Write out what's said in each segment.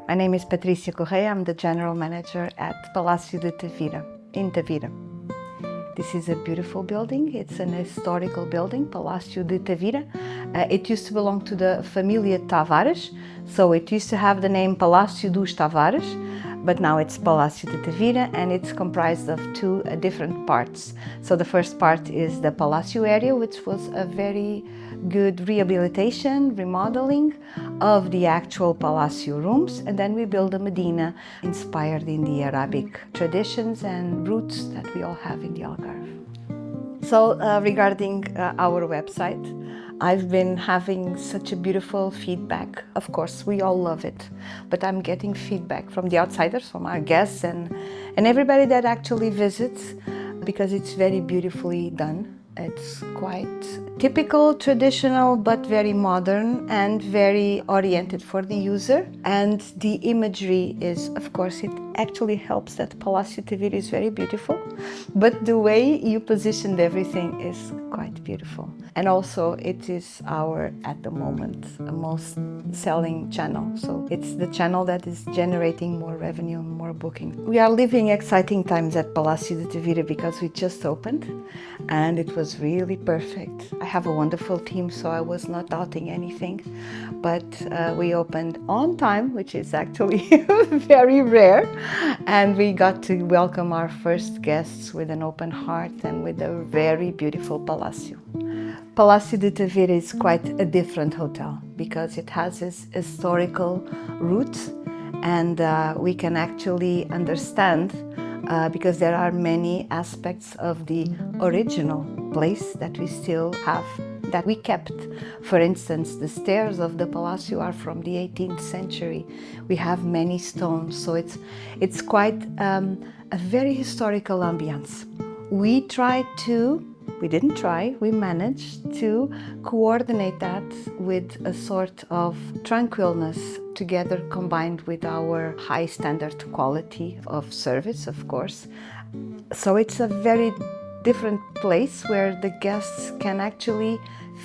My name is Patricia Correia. I'm the General Manager at Palacio de Tavira, in Tavira. This is a beautiful building. It's an historical building, Palacio de Tavira. It used to belong to the Família Tavares, so it used to have the name Palacio dos Tavares, but now it's Palacio de Tavira, and it's comprised of two different parts. So the first part is the Palacio area, which was a very good rehabilitation, remodeling of the actual Palacio rooms, and then we built a Medina inspired in the Arabic traditions and roots that we all have in the Algarve. So regarding our website, I've been having such a beautiful feedback. Of course, we all love it, but I'm getting feedback from the outsiders, from our guests and everybody that actually visits, because it's very beautifully done. It's quite typical, traditional, but very modern and very oriented for the user. And the imagery is, of course, it actually helps that Palacio Tavira is very beautiful, but the way you positioned everything is quite beautiful. And also it is our, at the moment, most selling channel. So it's the channel that is generating more revenue and more booking. We are living exciting times at Palacio de Tavira because we just opened and it was really perfect. I have a wonderful team, so I was not doubting anything, but we opened on time, which is actually very rare, and we got to welcome our first guests with an open heart and with a very beautiful Palacio. Palacio de Tavira is quite a different hotel because it has its historical roots, and we can actually understand because there are many aspects of the original place that we still have, that we kept. For instance, the stairs of the Palacio are from the 18th century. We have many stones, so it's quite a very historical ambience. We managed to coordinate that with a sort of tranquilness together, combined with our high standard quality of service, of course. So it's a very different place where the guests can actually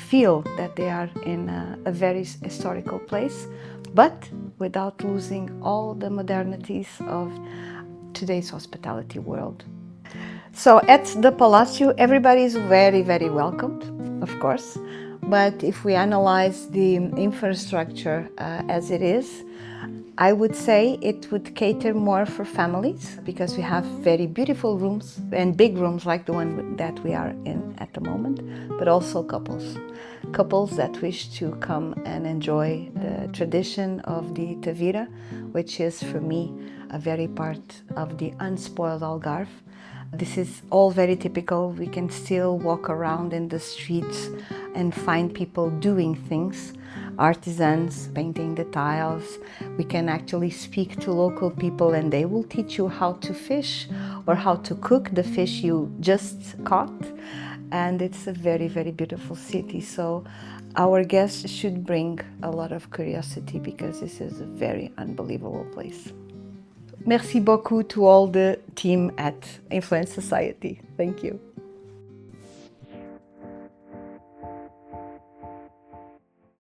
feel that they are in a very historical place, but without losing all the modernities of today's hospitality world. So at the Palacio, everybody is very, very welcomed, of course. But if we analyze the infrastructure as it is, I would say it would cater more for families because we have very beautiful rooms and big rooms like the one that we are in at the moment, but also couples. Couples that wish to come and enjoy the tradition of the Tavira, which is for me a very part of the unspoiled Algarve. This is all very typical. We can still walk around in the streets and find people doing things, artisans painting the tiles. We can actually speak to local people and they will teach you how to fish or how to cook the fish you just caught. And it's a very, very beautiful city. So our guests should bring a lot of curiosity because this is a very unbelievable place. Merci beaucoup to all the team at Influence Society. Thank you.